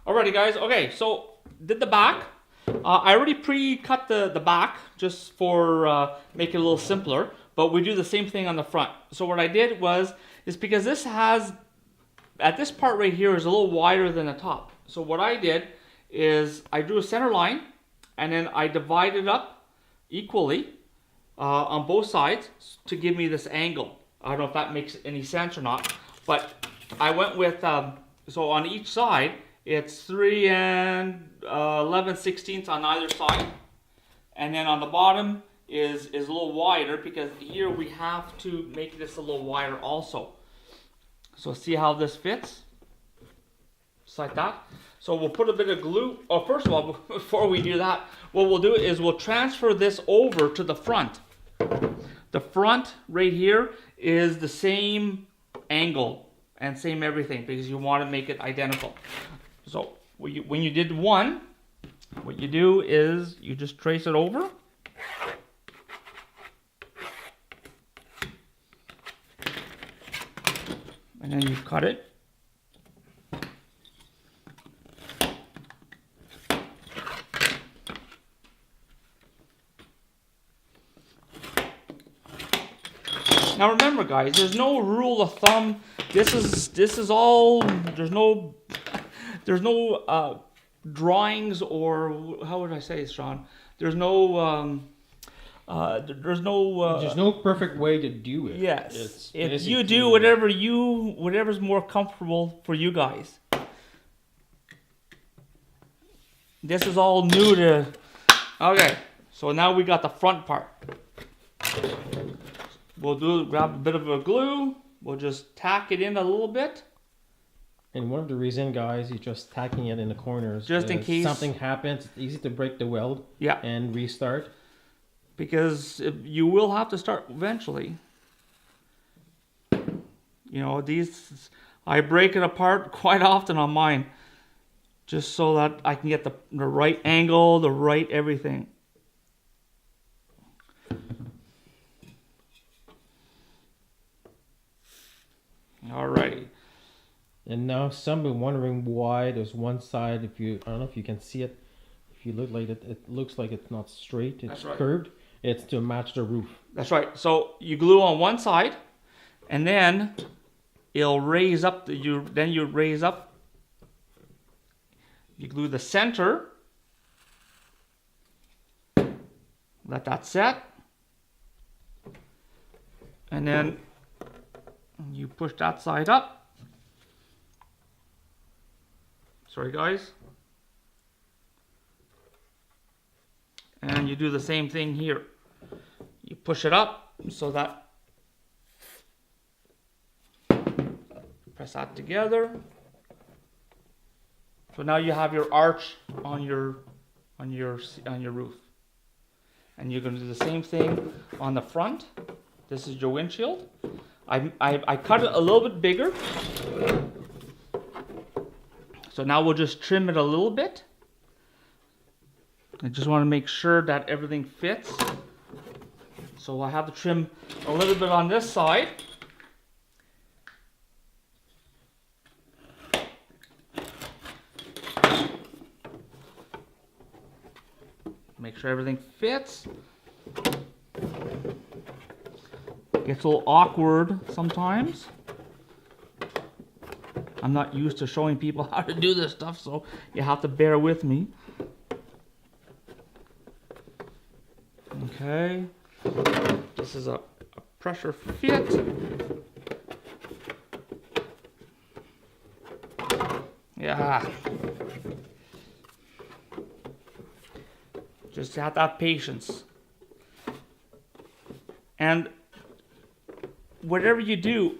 Alrighty, guys. Okay, so did the back. I already pre-cut the back just for make it a little simpler. But we do the same thing on the front. So what I did is because this has, at this part right here is a little wider than the top. So what I did is I drew a center line and then I divided up equally on both sides to give me this angle. I don't know if that makes any sense or not, but I went with, so on each side, it's 3 and 11/16 on either side. And then on the bottom is a little wider because here we have to make this a little wider also. So see how this fits? Just like that. So we'll put a bit of glue. Oh, first of all, before we do that, what we'll do is we'll transfer this over to the front. The front right here is the same angle and same everything because you want to make it identical. So when you did one, what you do is you just trace it over. And then you cut it. Now remember, guys, there's no rule of thumb. This is all. There's no drawings or how would I say it, Sean? There's no there's no perfect way to do it. Yes, if you do whatever's more comfortable for you guys. This is all new to. Okay, so now we got the front part. We'll grab a bit of a glue. We'll just tack it in a little bit. And one of the reasons, guys, is just tacking it in the corners. Just in case something happens, it's easy to break the weld. Yeah. And restart. Because you will have to start eventually. You know, I break it apart quite often on mine. Just so that I can get the right angle, the right everything. Alrighty. And now some been wondering why there's one side, I don't know if you can see it, if you look like it, it looks like it's not straight, it's curved. It's to match the roof. That's right. So you glue on one side, and then it'll raise up, you raise up, you glue the center, let that set, and then you push that side up. Sorry guys. And you do the same thing here. You push it up so that, press that together. So now you have your arch on your roof. And you're going to do the same thing on the front. This is your windshield. I cut it a little bit bigger. So now we'll just trim it a little bit. I just want to make sure that everything fits. So I have to trim a little bit on this side. Make sure everything fits. Gets a little awkward sometimes. I'm not used to showing people how to do this stuff, so you have to bear with me. Okay. This is a pressure fit. Yeah. Just have to have patience. And whatever you do,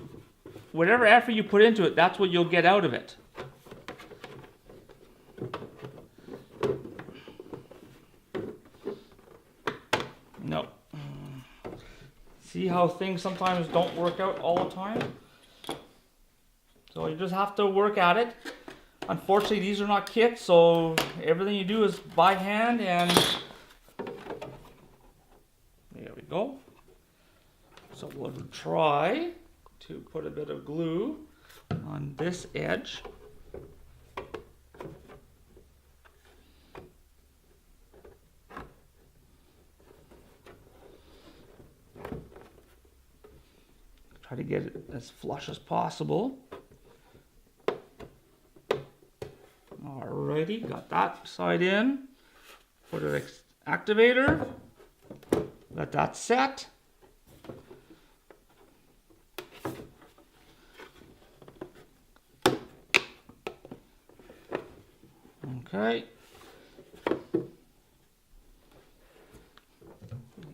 whatever effort you put into it, that's what you'll get out of it. No. See how things sometimes don't work out all the time? So you just have to work at it. Unfortunately, these are not kits, so everything you do is by hand, and there we go. So we'll try to put a bit of glue on this edge. Try to get it as flush as possible. Alrighty, got that side in. Put an activator. Let that set. Okay.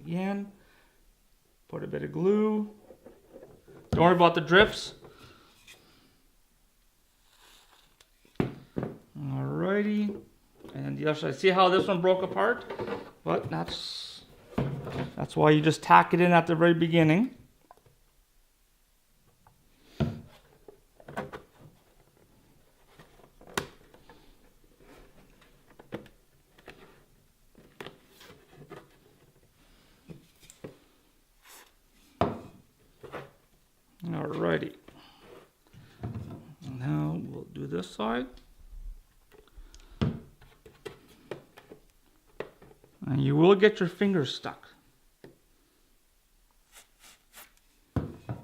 Again, put a bit of glue. Don't worry about the drips. Alrighty. And the other side. See how this one broke apart? But that's why you just tack it in at the very beginning. Alrighty. Now we'll do this side. And you will get your fingers stuck.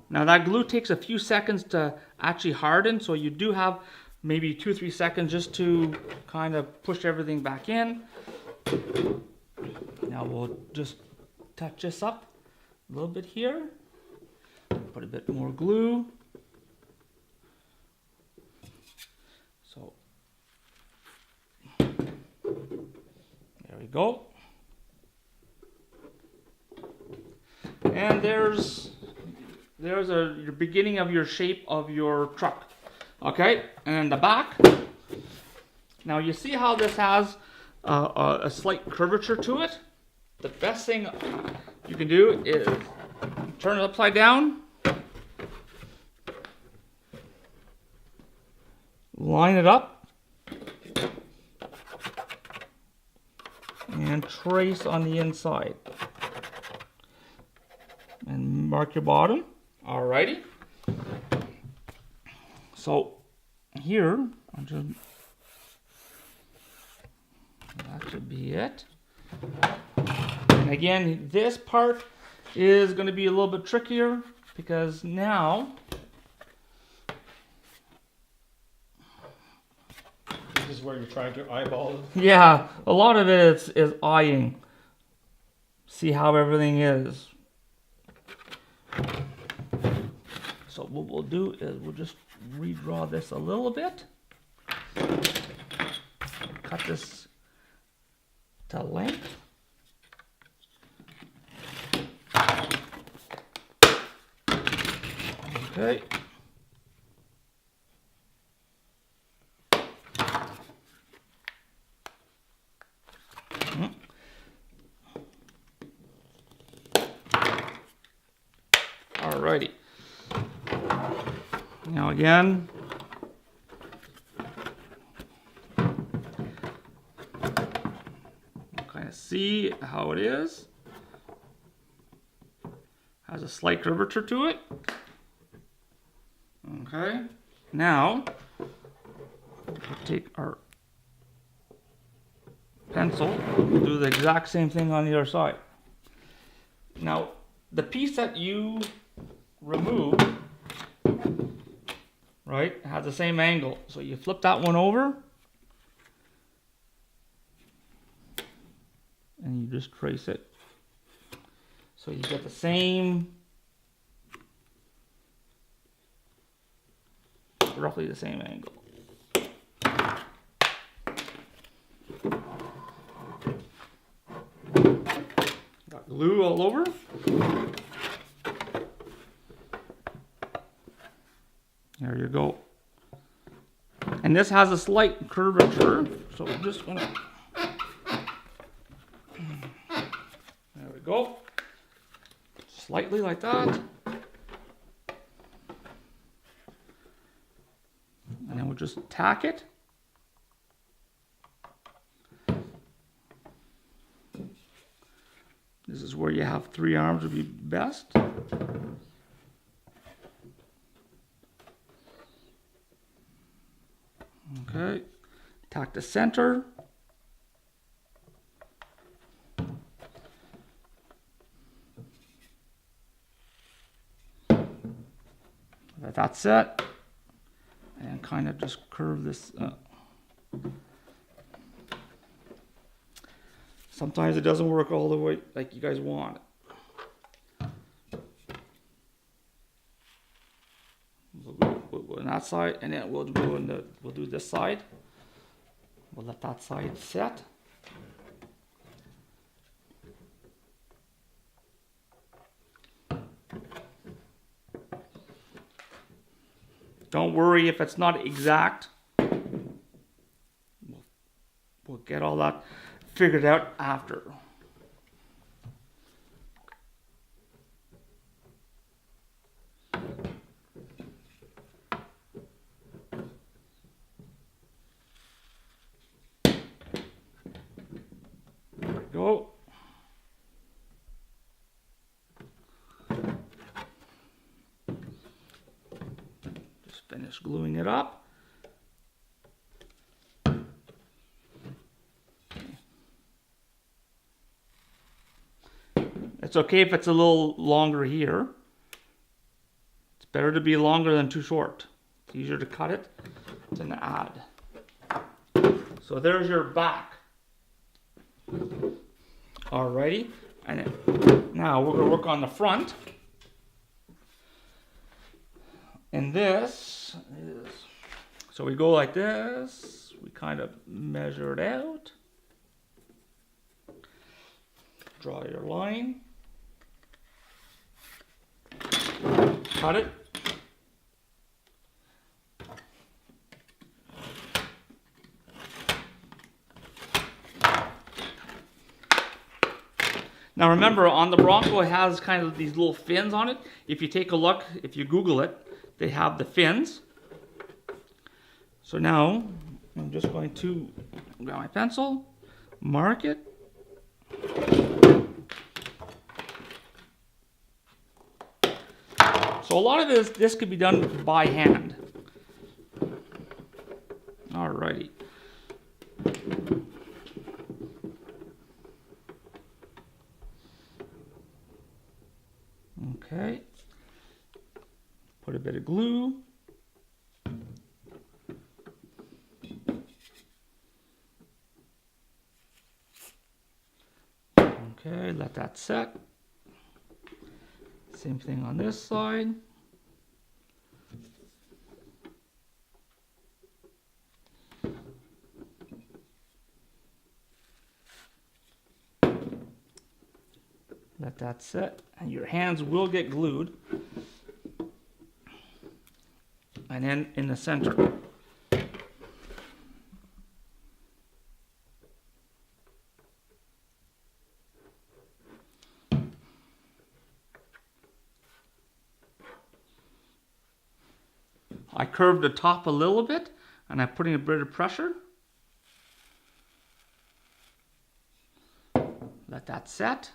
Now that glue takes a few seconds to actually harden, so you do have maybe 2-3 seconds just to kind of push everything back in. Now we'll just touch this up a little bit here. Put a bit more glue. So there we go. And there's your beginning of your shape of your truck. Okay, and the back. Now you see how this has a slight curvature to it. The best thing you can do is turn it upside down. Line it up. And trace on the inside. And mark your bottom. Alrighty. So here, that should be it. And again, this part is going to be a little bit trickier because now this is where you're trying to eyeball it. Yeah, a lot of it is eyeing. See how everything is. So what we'll do is we'll just redraw this a little bit. Cut this to length. Okay. Alrighty. Now again, kind of see how it is. Has a slight curvature to it. Okay. Now, we'll take our pencil, we'll do the exact same thing on the other side. Now, the piece that you remove, right, has the same angle. So you flip that one over and you just trace it. So you get the same, roughly the same angle. Got glue all over. There you go. And this has a slight curvature, so we're just gonna, there we go. Slightly like that. And then we'll just tack it. This is where you have 3 arms would be best. Okay, tack the center. That's it. And kind of just curve this up. Sometimes it doesn't work all the way like you guys want it. We'll go on that side, and then we'll do this side. We'll let that side set. Don't worry if it's not exact. We'll get all that figured out after. There we go. Just finish gluing it up. It's okay if it's a little longer here. It's better to be longer than too short. It's easier to cut it than to add. So there's your back. Alrighty, and then, now we're going to work on the front. And this is, so we go like this. We kind of measure it out. Draw your line. Cut it. Now remember, on the Bronco, it has kind of these little fins on it. If you take a look, if you Google it, they have the fins. So now, I'm just going to grab my pencil, mark it. So a lot of this could be done by hand. Alrighty. Okay. Put a bit of glue. Okay, let that set. Same thing on this side. Let that set, and your hands will get glued. And then in the center. I curved the top a little bit, and I'm putting a bit of pressure. Let that set.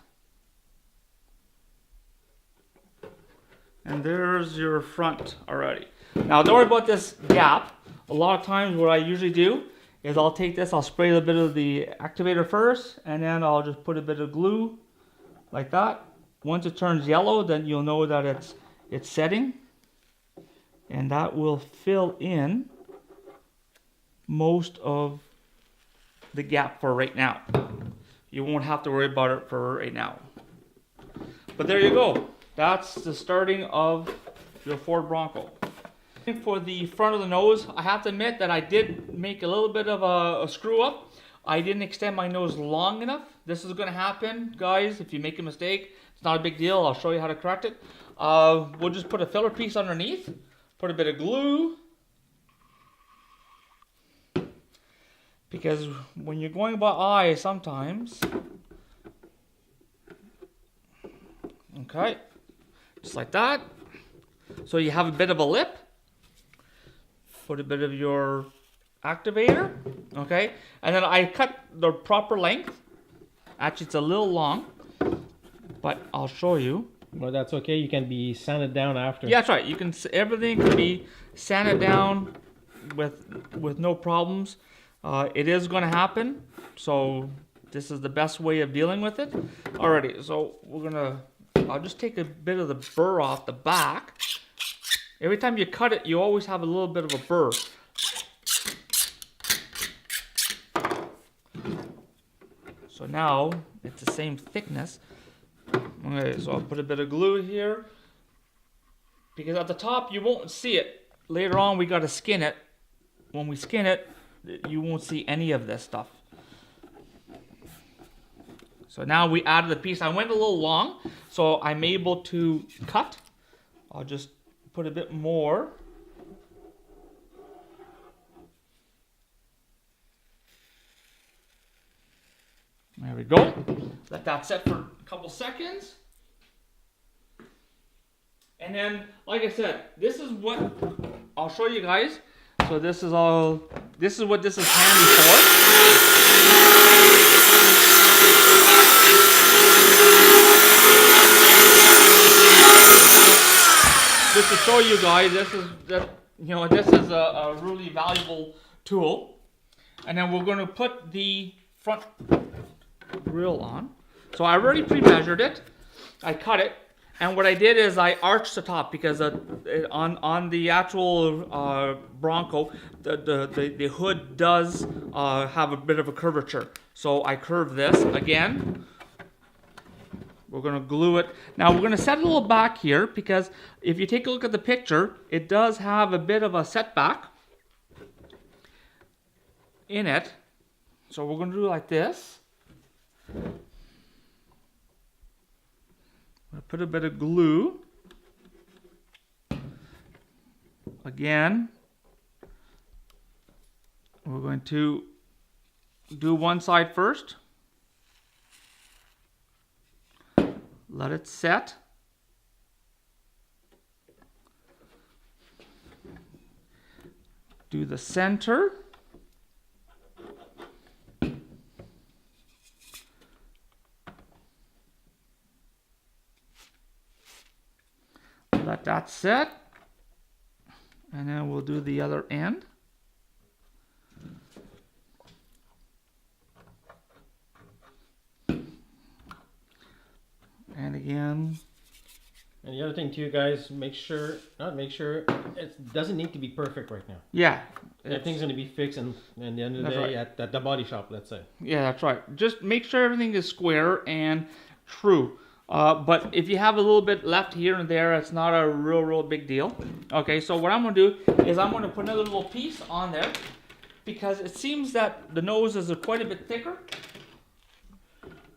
And there's your front already. Now don't worry about this gap. A lot of times what I usually do is I'll take this, I'll spray a bit of the activator first, and then I'll just put a bit of glue like that. Once it turns yellow, then you'll know that it's setting. And that will fill in most of the gap for right now. You won't have to worry about it for right now. But there you go. That's the starting of your Ford Bronco. For the front of the nose, I have to admit that I did make a little bit of a screw up. I didn't extend my nose long enough. This is going to happen, guys. If you make a mistake, it's not a big deal. I'll show you how to correct it. We'll just put a filler piece underneath. Put a bit of glue. Because when you're going by eye sometimes. Okay. Just like that. So you have a bit of a lip. Put a bit of your activator. Okay. And then I cut the proper length. Actually, it's a little long. But I'll show you. Well, that's okay. You can be sanded down after. Yeah, that's right. You can, everything can be sanded down with no problems. It is going to happen. So this is the best way of dealing with it. Alrighty. So we're going to, I'll just take a bit of the burr off the back. every time you cut it, you always have a little bit of a burr. So now it's the same thickness. Okay, so I'll put a bit of glue here. Because at the top you won't see it. Later on we got to skin it. When we skin it, you won't see any of this stuff. So now we added the piece. I went a little long, so I'm able to cut. I'll just put a bit more. There we go. Let that set for a couple seconds. And then, like I said, this is what I'll show you guys. So this is what this is handy for. Just to show you guys, this is a really valuable tool. And then we're going to put the front grill on. So I already pre-measured it. I cut it. And what I did is I arched the top because on the actual Bronco, the hood does have a bit of a curvature. So I curved this again. We're going to glue it. Now we're going to set it a little back here because if you take a look at the picture, it does have a bit of a setback in it. So we're going to do it like this. I'm going to put a bit of glue. Again, we're going to do one side first. Let it set. Do the center. Let that set, and then we'll do the other end. And again. And the other thing too, guys, it doesn't need to be perfect right now. Yeah. Everything's going to be fixed and at the end of the day at the body shop, let's say. Yeah, that's right. Just make sure everything is square and true. But if you have a little bit left here and there, it's not a real big deal. Okay, so what I'm going to do is I'm going to put another little piece on there because it seems that the nose is quite a bit thicker.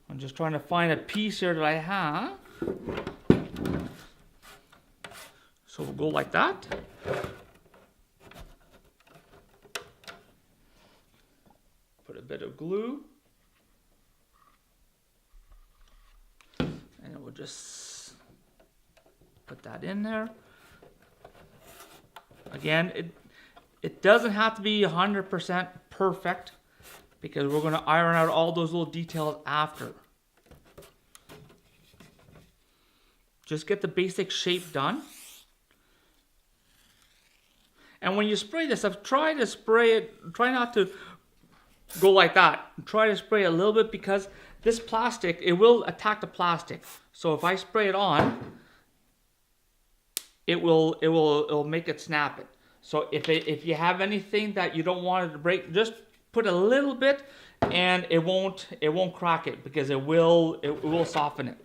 I'm just trying to find a piece here that I have. So we'll go like that. Put a bit of glue. And we'll just put that in there. Again, it doesn't have to be 100% perfect because we're going to iron out all those little details after. Just get the basic shape done. And when you spray this stuff, try to spray it, try not to go like that. Try to spray a little bit because this plastic, it will attack the plastic. So if I spray it on, it'll make it snap it. So if you have anything that you don't want it to break, just put a little bit and it won't crack it because it will soften it.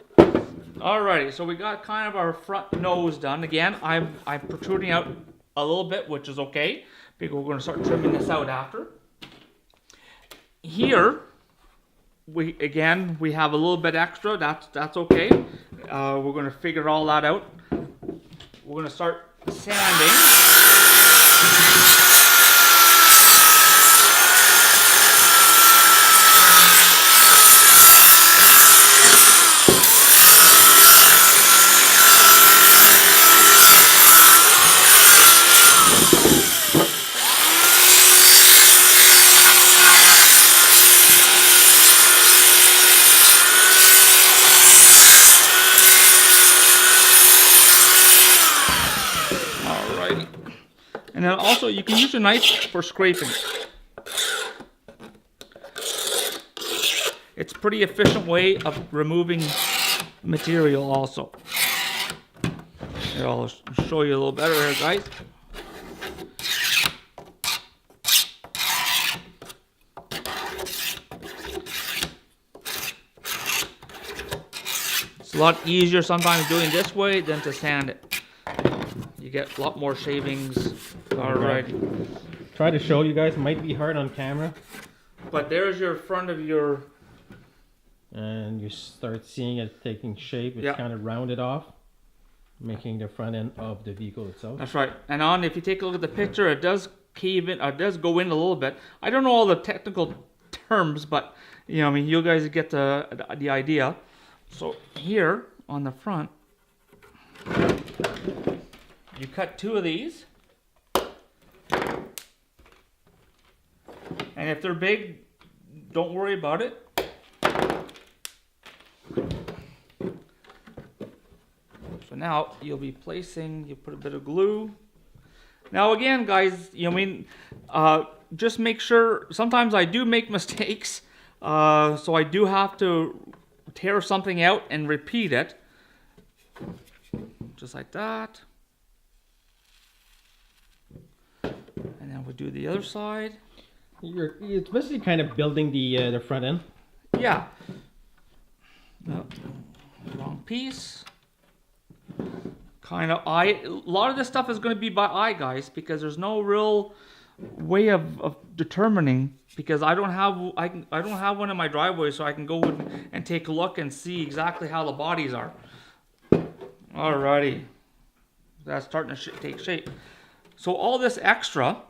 Alrighty, so we got kind of our front nose done. Again, I'm protruding out a little bit, which is okay because we're going to start trimming this out after. Here, we have a little bit extra. That's okay. We're going to figure all that out. We're going to start sanding. And then also you can use a knife for scraping. It's a pretty efficient way of removing material also. Here, I'll show you a little better here, guys. It's a lot easier sometimes doing this way than to sand it. You get a lot more shavings. Alright. Try to show you guys. Might be hard on camera. But there's your front of your... And you start seeing it taking shape. It's yeah. kind of rounded off, making the front end of the vehicle itself. That's right. And on, if you take a look at the picture, it does cave in, it does go in a little bit. I don't know all the technical terms, but you know, I mean, you guys get the idea. So here on the front, you cut 2 of these, and if they're big, don't worry about it. So now you'll be placing, you put a bit of glue. Now again, guys, you know, I mean, just make sure, sometimes I do make mistakes, so I do have to tear something out and repeat it. Just like that. And then we'll do the other side. It's basically kind of building the front end. Yeah. No, wrong piece. Kind of eye. A lot of this stuff is going to be by eye, guys, because there's no real way of determining. Because I don't have one in my driveway, so I can go and take a look and see exactly how the bodies are. Alrighty, that's starting to take shape. So all this extra.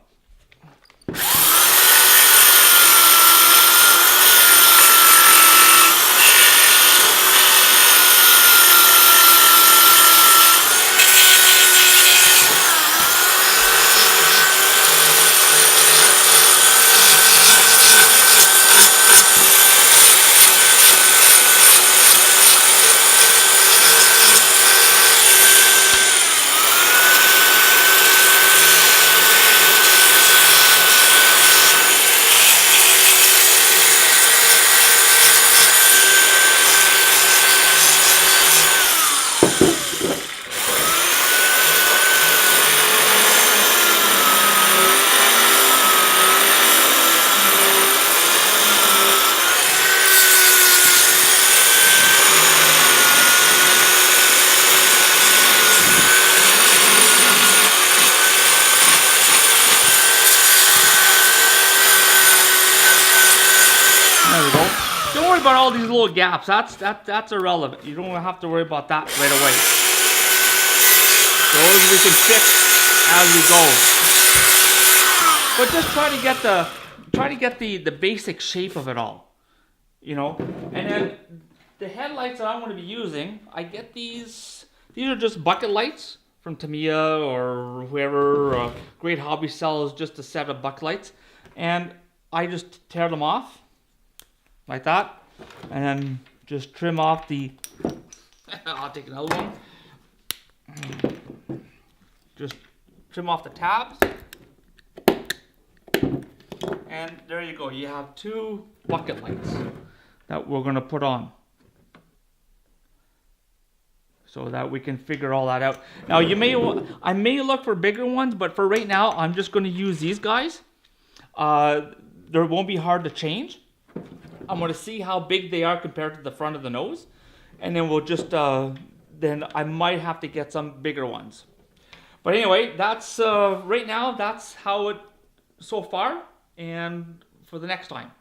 There we go. Don't worry about all these little gaps. That's irrelevant. You don't have to worry about that right away. Those we can fix as we go. But just try to get the basic shape of it all. You know? And then the headlights that I'm going to be using, I get these are just bucket lights from Tamiya or whoever. Great Hobby sells just a set of bucket lights. And I just tear them off. Like that, and then just trim off the. I'll take another one. Just trim off the tabs, and there you go. You have 2 bucket lights that we're gonna put on, so that we can figure all that out. Now I may look for bigger ones, but for right now, I'm just gonna use these guys. They won't be hard to change. I'm going to see how big they are compared to the front of the nose. And then we'll just, then I might have to get some bigger ones. But anyway, that's, right now, that's how it, so far, and for the next time.